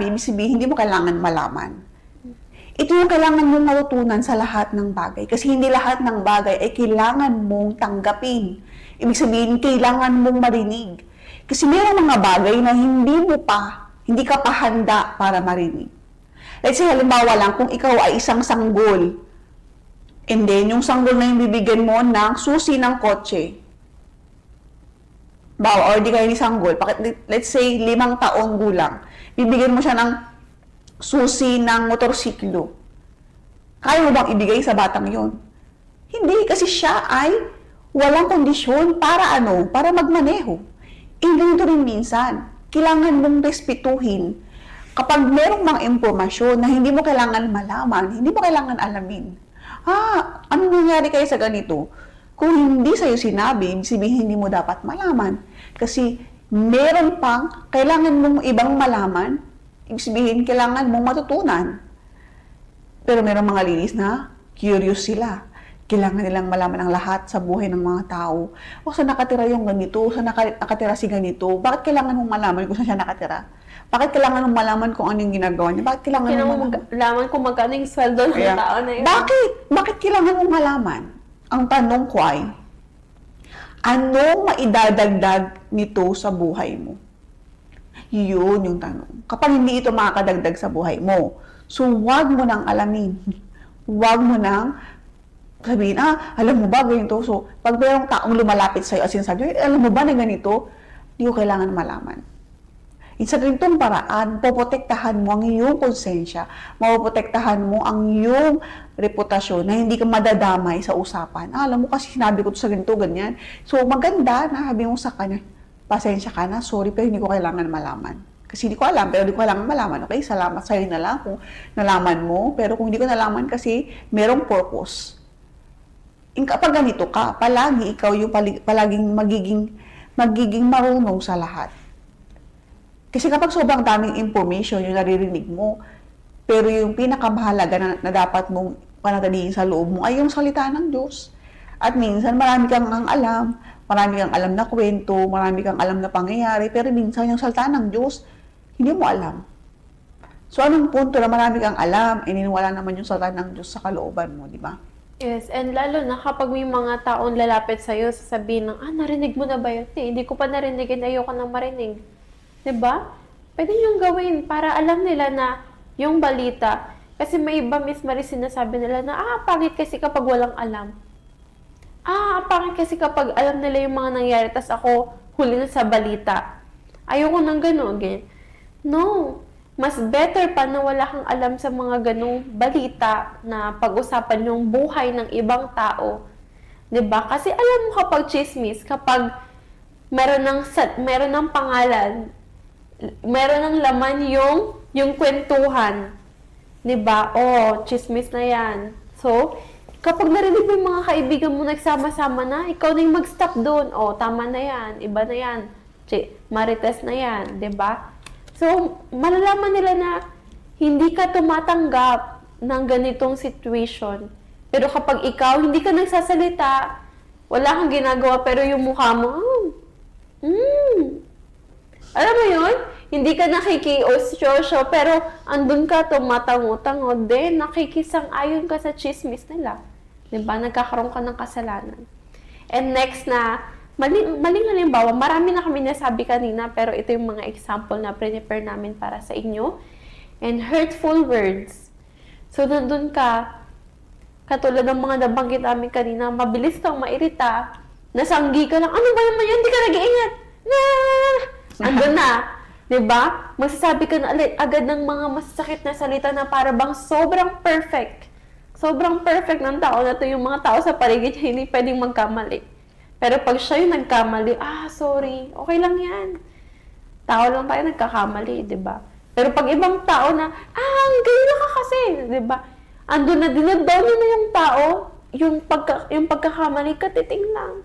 ibig sabihin, hindi mo kailangan malaman. Ito yung kailangan mong matutunan sa lahat ng bagay. Kasi hindi lahat ng bagay ay kailangan mong tanggapin. Ibig sabihin, kailangan mong marinig. Kasi mayroong mga bagay na hindi ka pa handa para marinig. Let's say, halimbawa lang, kung ikaw ay isang sanggol, and then, yung sanggol na yung bibigyan mo ng susi ng kotse. Or di kayo ni sanggol, let's say, 5 taong gulang, bibigyan mo siya ng susi ng motorsiklo. Kaya mo bang ibigay sa batang yon? Hindi, kasi siya ay walang kondisyon para magmaneho. Ganito rin minsan, kailangan mong respetuhin. Kapag merong mga impormasyon na hindi mo kailangan malaman, hindi mo kailangan alamin. Ano nangyari kayo sa ganito? Kung hindi sa'yo sinabi, ibig sabihin hindi mo dapat malaman. Kasi meron pang kailangan mong ibang malaman, ibig sabihin, kailangan mong matutunan. Pero meron mga linis na curious sila. Kailangan nilang malaman ang lahat sa buhay ng mga tao. O saan nakatira yung ganito? Saan nakatira si ganito? Bakit kailangan mong malaman kung saan siya nakatira? Bakit kailangan mong malaman kung ano yung ginagawa niya? Bakit kailangan mong malaman?
Kailangan kung magkano yung sweldo ng
Kaya,
tao na yun.
Bakit? Bakit kailangan mong malaman? Ang tanong ko ay, anong maidadagdag nito sa buhay mo? Yun yung tanong. Kapag hindi ito makakadagdag sa buhay mo, so wag mo nang alamin. Wag mo nang sabihin, alam mo ba, ganito. So, pag mayroong taong lumalapit sa'yo at sinasabi, alam mo ba na ganito, hindi ko kailangan malaman. Sa ganitong paraan, poprotektahan mo ang iyong konsensya, mapoprotektahan mo ang iyong reputasyon na hindi ka madadamay sa usapan. Alam mo kasi sinabi ko sa ganito, ganyan. So, maganda na sabi mo sa kanya, pasensya ka na, sorry, pero hindi ko kailangan malaman. Kasi hindi ko alam, pero hindi ko kailangan malaman. Okay, salamat sa'yo na lang kung nalaman mo. Pero kung hindi ko nalaman kasi merong purpose. Kapag ganito ka, palagi ikaw yung palaging magiging marunong sa lahat. Kasi kapag sobrang daming information yung naririnig mo, pero yung pinakamahalaga na dapat mong panatilihin sa loob mo ay yung salita ng Diyos. At minsan marami kang alam na kwento, marami kang alam na pangyayari, pero minsan yung salita ng Diyos, hindi mo alam. So anong punto na marami kang alam, wala naman yung salita ng Diyos sa kalooban mo, di ba?
Yes, and lalo na kapag may mga taong lalapit sa'yo, sasabihin ng, narinig mo na ba yun? Hindi ko pa narinig, ayoko nang marinig. Diba? Pwede niyong gawin para alam nila na yung balita. Kasi may iba mismo rin sinasabi nila na, pangit kasi kapag walang alam. Pangit kasi kapag alam nila yung mga nangyari, tas ako huli na sa balita. Ayoko nang gano'n. No. Mas better pa na wala kang alam sa mga ganong balita na pag-usapan yung buhay ng ibang tao. 'Di ba? Kasi alam mo kapag chismis, kapag meron ng pangalan, meron ng laman yung kwentuhan. 'Di ba? Chismis na 'yan. So, kapag narinig mo yung mga kaibigan mo nagsama-sama na, ikaw na yung mag-stop doon. Tama na 'yan, iba na 'yan. Marites na 'yan, 'di ba? So, malalaman nila na hindi ka tumatanggap ng ganitong situation. Pero kapag ikaw, hindi ka nagsasalita, wala kang ginagawa, pero yung mukha mo, alam mo yun? Hindi ka nakikiosyo, pero andun ka, tumatango-tango, then nakikisang-ayon ka sa chismis nila. Diba? Nagkakaroon ka ng kasalanan. And next na, maling halimbawa, marami na kami nasabi kanina, pero ito yung mga example na prepare namin para sa inyo. And hurtful words. So, nandun ka, katulad ng mga nabanggit namin kanina, mabilis kang mairita, nasanggi ka lang, ano ba naman yan? Hindi ka nag-iingat. Andun na. Diba? Magsasabi ka na agad ng mga masasakit na salita na para bang sobrang perfect. Sobrang perfect ng tao na to, yung mga tao sa paligid niya, hindi pwedeng magkamali. Pero pag siya yung nagkamali, sorry, okay lang yan. Tao lang tayo nagkakamali, di ba? Pero pag ibang tao na, ganyan ka kasi, di ba? Andun na, dinadaw niya na yung tao, yung pagkakamali, katiting lang.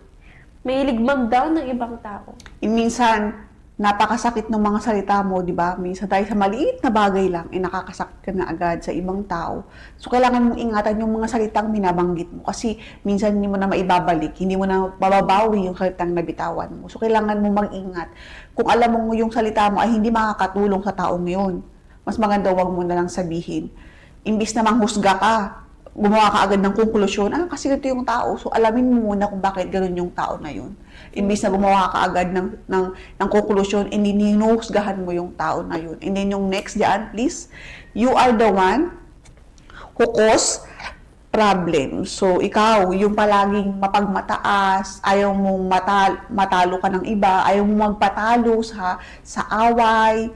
May hilig mag-down ng ibang tao.
Minsan, napakasakit ng mga salita mo, di ba? Minsan tayo sa maliit na bagay lang, nakakasakit ka na agad sa ibang tao. So, kailangan mong ingatan yung mga salitang binabanggit mo. Kasi, minsan hindi mo na maibabalik, hindi mo na mababawi yung salitang nabitawan mo. So, kailangan mo mag-ingat. Kung alam mo yung salita mo ay hindi makakatulong sa taong ngayon, mas maganda wag mo na lang sabihin. Imbis na manghusga ka, gumawa ka agad ng konklusyon, kasi ito yung tao. So, alamin mo muna kung bakit ganun yung tao na yun. Imbis na gumawa ka agad ng konklusyon, hindi hinuhusgahan mo yung tao na yun. And then yung next dyan, please, you are the one who cause problem. So, ikaw, yung palaging mapagmataas, ayaw mong matalo ka ng iba, ayaw mong magpatalo sa away.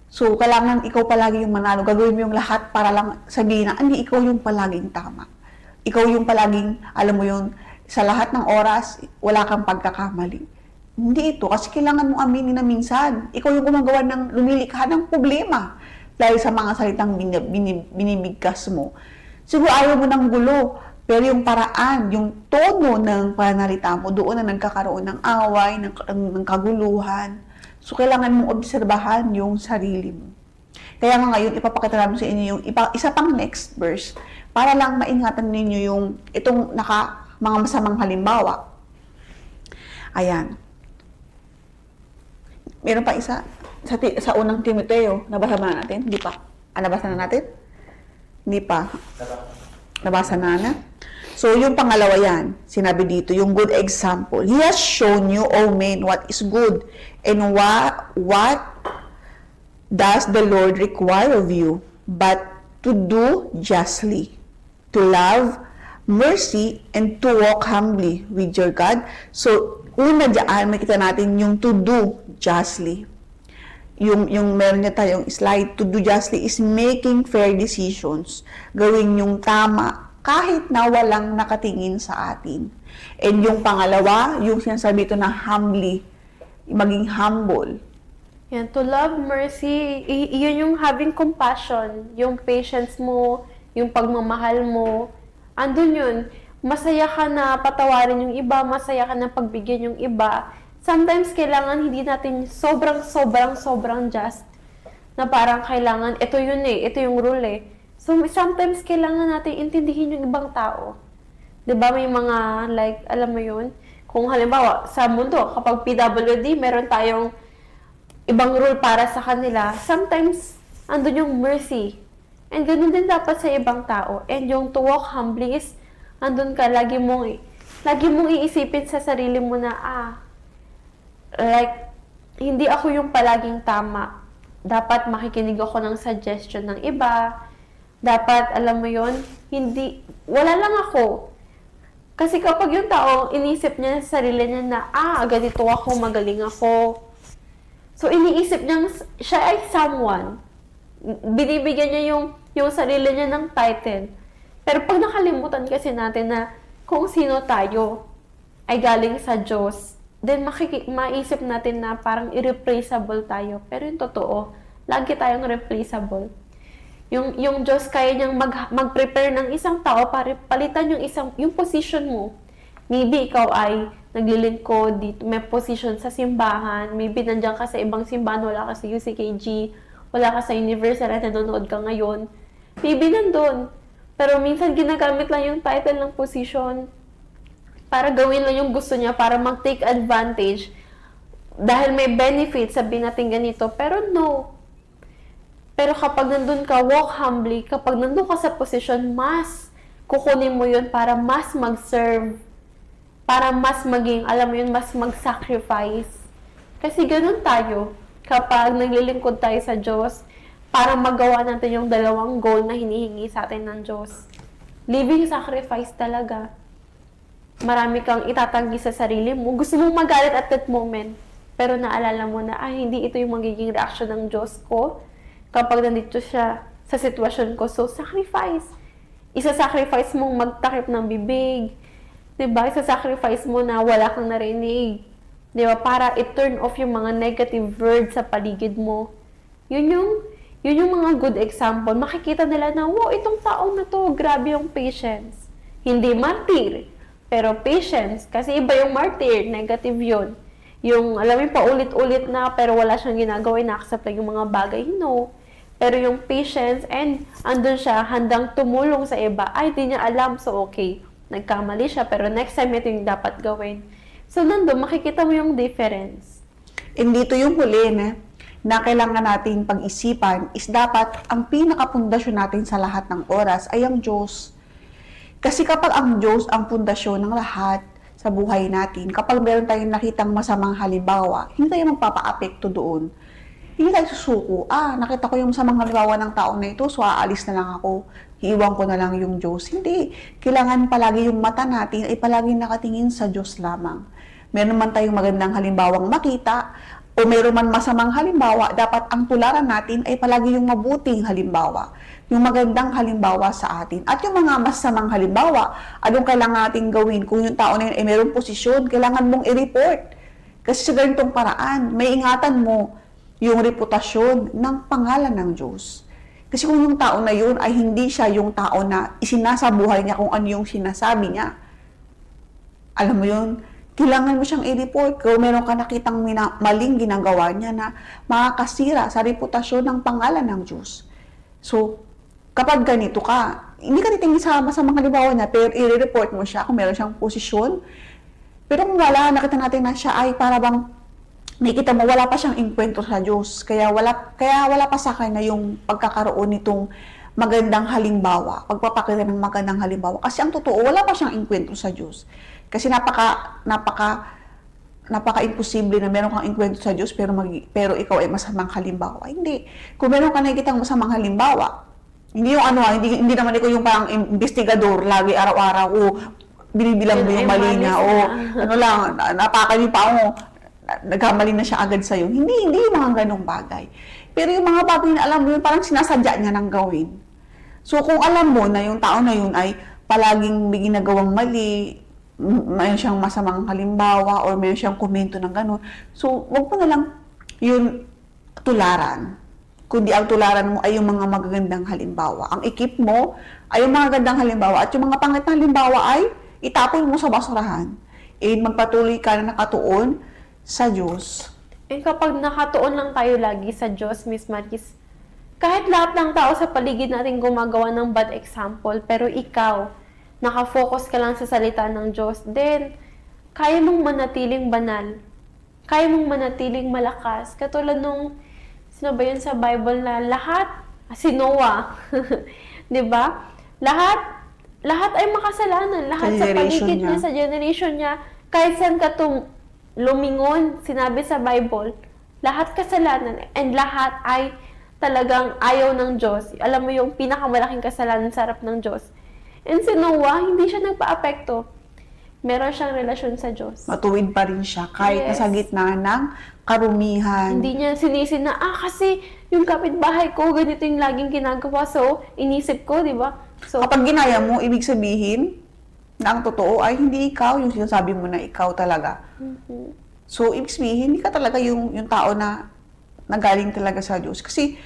So, kailangan ikaw palagi yung manalo. Gagawin mo yung lahat para lang sabihin na, hindi, ikaw yung palaging tama. Ikaw yung palaging, alam mo yun, sa lahat ng oras, wala kang pagkakamali. Hindi ito. Kasi kailangan mong aminin na minsan. Ikaw yung gumagawa ng lumilikha ng problema. Dahil sa mga salitang binibigkas mo. Siguro ayaw mo ng gulo. Pero yung paraan, yung tono ng pananalita mo, doon na nagkakaroon ng away, ng kaguluhan. So, kailangan mong obserbahan yung sarili mo. Kaya nga ngayon, ipapakita namin sa inyo yung isa pang next verse para lang maingatan ninyo yung itong mga masamang halimbawa. Ayan. Meron pa isa sa unang Timoteo. Nabasa ba natin? Hindi pa. Nabasa na natin? Hindi pa. Nabasa na. So, yung pangalawa yan, sinabi dito, yung good example. He has shown you, O men, what is good and what does the Lord require of you, but to do justly, to love mercy, and to walk humbly with your God. So, una dyan, makita natin yung to do justly. Yung meron niya tayong slide, to do justly is making fair decisions, gawin yung tama, kahit na walang nakatingin sa atin. And yung pangalawa, yung sinasabi ito na humbly, maging humble.
Yan, to love mercy, yun yung having compassion, yung patience mo, yung pagmamahal mo. Andun yun, masaya ka na patawarin yung iba, masaya ka na pagbigyan yung iba. Sometimes kailangan hindi natin sobrang just na parang kailangan, ito yun ito yung rule eh. So, sometimes kailangan natin intindihin yung ibang tao. 'Di ba may mga, like, alam mo yun? Kung halimbawa, sa mundo, kapag PWD, meron tayong ibang rule para sa kanila. Sometimes, andun yung mercy. And ganun din dapat sa ibang tao. And yung to walk humbly is, andun ka, lagi mong iisipin sa sarili mo na, like, hindi ako yung palaging tama. Dapat makikinig ako ng suggestion ng iba. Dapat, alam mo yon, wala lang ako. Kasi kapag yung tao, inisip niya sa sarili niya na, ganito ako, magaling ako. So, iniisip niya, siya ay someone. Binibigyan niya yung sarili niya ng title. Pero pag nakalimutan kasi natin na kung sino tayo ay galing sa Diyos, then maisip natin na parang irreplaceable tayo. Pero yung totoo, lagi tayong replaceable. Yung Diyos kaya niyang mag-prepare ng isang tao para palitan yung position mo. Maybe ikaw ay naglilingkod dito, may position sa simbahan, maybe nandiyan ka sa ibang simbahan, wala ka sa UCKG, wala ka sa universal at nanonood ka ngayon. Maybe nandun. Pero minsan ginagamit lang yung title ng position para gawin lang yung gusto niya, para mag-take advantage. Dahil may benefit, sabihin natin ganito. Pero no. Pero kapag nandun ka, walk humbly. Kapag nandun ka sa position, mas kukunin mo yun para mas mag-serve. Para mas maging, alam mo yun, mas mag-sacrifice. Kasi ganun tayo. Kapag naglilingkod tayo sa Diyos, para magawa natin yung dalawang goal na hinihingi sa atin ng Diyos. Living sacrifice talaga. Marami kang itatanggi sa sarili mo. Gusto mong magalit at that moment. Pero naalala mo na, hindi ito yung magiging reaction ng Diyos ko kapag nandito siya sa sitwasyon ko. So, sacrifice. Isa-sacrifice mong magtakip ng bibig. Diba? Isa-sacrifice mo na wala kang narinig. Diba? Para i-turn off yung mga negative words sa paligid mo. Yun yung mga good example. Makikita nila na, wow, itong tao na to, grabe yung patience. Hindi martyr, pero patience. Kasi iba yung martyr, negative yun. Yung, alam mo, paulit-ulit na, pero wala siyang ginagawa, na-accept lang yung mga bagay, no. Pero yung patience, and andun siya, handang tumulong sa iba, ay, di niya alam, so okay. Nagkamali siya, pero next time ito yung dapat gawin. So, nandun, makikita mo yung difference.
And dito yung huli na kailangan nating pag-isipan is dapat ang pinakapundasyon natin sa lahat ng oras ay ang Diyos. Kasi kapag ang Diyos ang pundasyon ng lahat sa buhay natin, kapag meron tayong nakitang masamang halimbawa, hindi tayo magpapa-apekto doon. Hindi tayo susuko. Nakita ko yung masamang halimbawa ng taong na ito, so aalis na lang ako. Iiwan ko na lang yung Diyos. Hindi. Kailangan palagi yung mata natin ay palagi nakatingin sa Diyos lamang. Meron man tayong magandang halimbawang makita, o meron man masamang halimbawa, dapat ang tularan natin ay palagi yung mabuting halimbawa. Yung magandang halimbawa sa atin. At yung mga masamang halimbawa, anong kailangan natin gawin? Kung yung tao na yun ay mayroong posisyon, kailangan mong i-report. Kasi sa ganitong paraan, may ingatan mo yung reputasyon ng pangalan ng Diyos. Kasi kung yung tao na yun ay hindi siya yung tao na isinasabuhay niya kung ano yung sinasabi niya, alam mo yun, kailangan mo siyang i-report kung meron ka nakitang maling ginagawa niya na makakasira sa reputasyon ng pangalan ng Diyos. So, kapag ganito ka, hindi ka titingin sa masamang halimbawa na, pero i-report mo siya kung meron siyang posisyon. Pero kung wala, nakita natin na siya ay para bang, nakikita mo, wala pa siyang inkwentro sa Diyos. Kaya wala pa sa kanya yung pagkakaroon nitong magandang halimbawa, pagpapakita ng magandang halimbawa. Kasi ang totoo, wala pa siyang inkwentro sa Diyos. Kasi napaka-imposible na meron kang inkwentro sa Diyos pero ikaw ay masamang halimbawa. Hindi. Kung meron ka nakikitang masamang halimbawa, hindi yung hindi naman ikaw yung parang investigador, lagi araw-araw, binibilang mo yung mali niya, napakali pa ako, nagkamali na siya agad sa'yo. Hindi yung mga ganong bagay. Pero yung mga bagay na alam mo yun, parang sinasadya niya nang gawin. So, kung alam mo na yung tao na yun ay palaging may ginagawang mali, mayroon siyang masamang halimbawa, or mayroon siyang komento ng gano'n, so, wag mo na lang yun tularan. Kundi ang tularan mo ay yung mga magagandang halimbawa. Ang ikip mo ay yung mga gandang halimbawa, at yung mga pangit na halimbawa ay itapon mo sa basurahan. Magpatuloy ka na nakatuon sa Diyos.
Kapag nakatuon lang tayo lagi sa Diyos, Miss Marquis, kahit lahat ng tao sa paligid natin gumagawa ng bad example, pero ikaw, nakafocus ka lang sa salita ng Diyos, then, kaya mong manatiling banal. Kaya mong manatiling malakas. Katulad nung, sino ba yun sa Bible na lahat, si Noah, di ba? Lahat ay makasalanan. Lahat sa paligid niya, sa generation niya, kahit saan ka lumingon, sinabi sa Bible, lahat kasalanan, and lahat ay talagang ayaw ng Diyos. Alam mo yung pinakamalaking kasalanan sa harap ng Diyos. And si Noah, hindi siya nagpa-apekto. Meron siyang relasyon sa Diyos.
Matuwid pa rin siya, kahit nasa gitna ng karumihan.
Hindi niya sinisin na, kasi yung kapitbahay ko, ganito yung laging ginagawa. So, inisip ko, di ba? So,
kapag ginaya mo, ibig sabihin na ang totoo ay hindi ikaw, yung sinasabi mo na ikaw talaga.
mm-hmm.
So, ibig sabihin, hindi ka talaga yung tao na nagaling talaga sa Diyos. Kasi,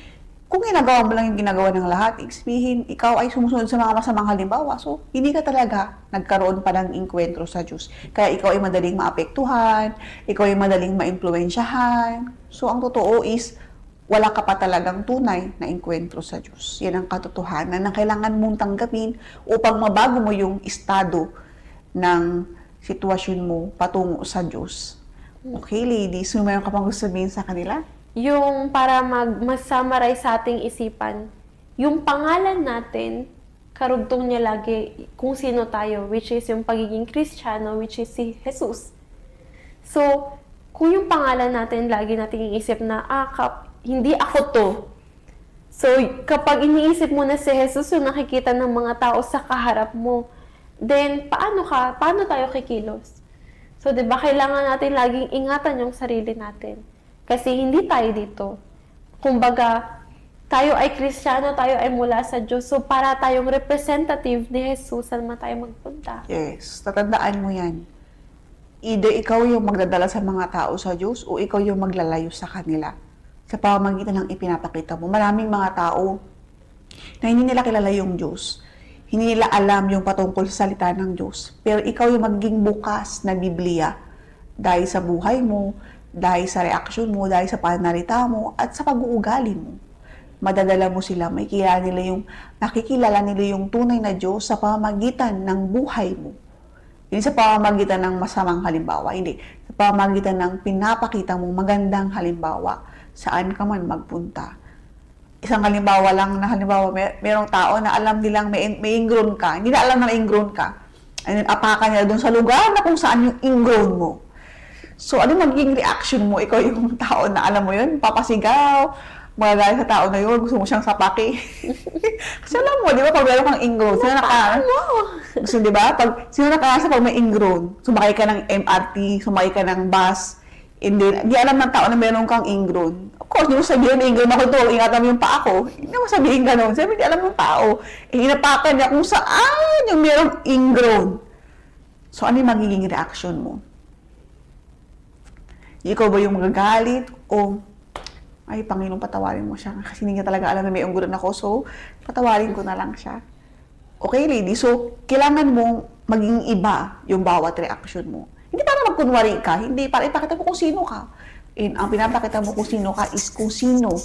kung ginagawa mo lang yung ginagawa ng lahat, ibig sabihin, ikaw ay sumusunod sa mga masamang halimbawa. So, hindi ka talaga nagkaroon pa ng inkwentro sa Diyos. Kaya ikaw ay madaling maapektuhan, ikaw ay madaling maimpluwensyahan. So, ang totoo is, wala ka pa talagang tunay na inkwentro sa Diyos. Yan ang katotohanan na kailangan mong tanggapin upang mabago mo yung estado ng sitwasyon mo patungo sa Diyos. Okay, ladies, so mayroon ka pang gusto sabihin sa kanila?
Yung para mag-summarize sa ating isipan, yung pangalan natin, karugtong niya lagi kung sino tayo, which is yung pagiging Kristiyano, which is si Jesus. So, kung yung pangalan natin, lagi natin iisip na, hindi ako to. So, kapag iniisip mo na si Jesus, yung nakikita ng mga tao sa kaharap mo, then, paano tayo kikilos? So, di ba, kailangan natin laging ingatan yung sarili natin. Kasi hindi tayo dito. Kumbaga, tayo ay Kristiyano, tayo ay mula sa Diyos. So, para tayong representative ni Jesus, saan man tayo magpunta.
Yes, tatandaan mo yan. Either ikaw yung magdadala sa mga tao sa Diyos o ikaw yung maglalayo sa kanila. Sa pamamagitan ng ipinapakita mo. Maraming mga tao na hindi nila kilala yung Diyos. Hindi nila alam yung patungkol sa salita ng Diyos. Pero ikaw yung magiging bukas na Biblia dahil sa buhay mo, dahil sa reaksyon mo, dahil sa pananalita mo, at sa pag-uugali mo. Madadala mo sila, nakikilala nila yung tunay na Diyos sa pamamagitan ng buhay mo. Hindi sa pamamagitan ng masamang halimbawa, hindi. Sa pamamagitan ng pinapakita mong magandang halimbawa, saan ka man magpunta. Isang halimbawa lang na merong tao na alam nilang may ingrown ka. Hindi na alam na may ingrown ka. And then, apakan nila doon sa lugar na kung saan yung ingrown mo. So, ano magiging reaction mo? Ikaw yung tao na alam mo yun, papasigaw, magagalit sa tao na yun, gusto mo siyang sapaki. Kasi alam mo, di ba, pag meron kang ingrown, sino nakakasa pag may ingrown, sumakay ka ng MRT, sumakay ka ng bus, and then, di alam ng tao na meron kang ingrown. Of course, di mo sabihin, ingrown ako ito, ingatan mo yung paa ko. Hindi mo sabihin gano'n. Sabi, di alam ng tao. Hinapakan niya kung saan yung merong ingrown. So, ano yung magiging reaction mo? Ikaw ba yung magagalit? O, ay, Panginoon, patawarin mo siya. Kasi hindi niya talaga alam na may unggolan ako. So, patawarin ko na lang siya. Okay, lady? So, kailangan mong maging iba yung bawat reaction mo. Hindi para magkunwari ka. Hindi, para ipakita mo kung sino ka. And ang pinapakita mo kung sino ka is kung sino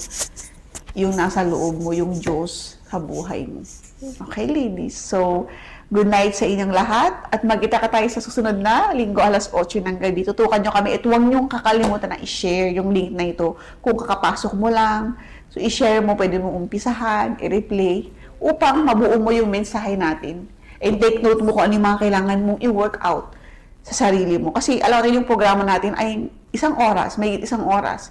yung nasa loob mo, yung Diyos sa buhay mo. Okay, ladies? So, good night sa inyong lahat at magkita ka tayo sa susunod na linggo alas 8 ng gabi. Tutukan nyo kami at huwag nyo kakalimutan na i-share yung link na ito kung kakapasok mo lang. So, i-share mo, pwede mong umpisahan, i-replay upang mabuo mo yung mensahe natin. And take note mo kung ano yung mga kailangan mong i-work out sa sarili mo. Kasi alam natin yung programa natin ay isang oras, may isang oras.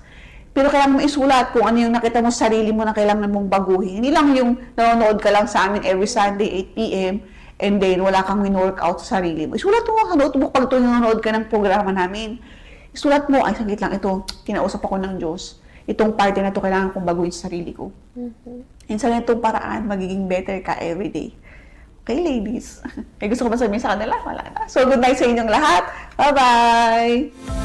Pero kailangan mo isulat kung ano yung nakita mo sa sarili mo na kailangan mong baguhin. Hindi lang yung nanonood ka lang sa amin every Sunday, 8 p.m. and then wala kang win-workout sa sarili mo. Isulat mo sa notebook pag nanonood ka ng programa namin. Isulat mo, ay saglit lang ito, kinausap ako ng Diyos. Itong parte na ito kailangan kong baguhin sa sarili ko. And sa ganitong paraan, magiging better ka everyday. Okay, ladies? May gusto ko ba sabihin sa kanila? Wala na. So, good night sa inyong lahat. Bye-bye!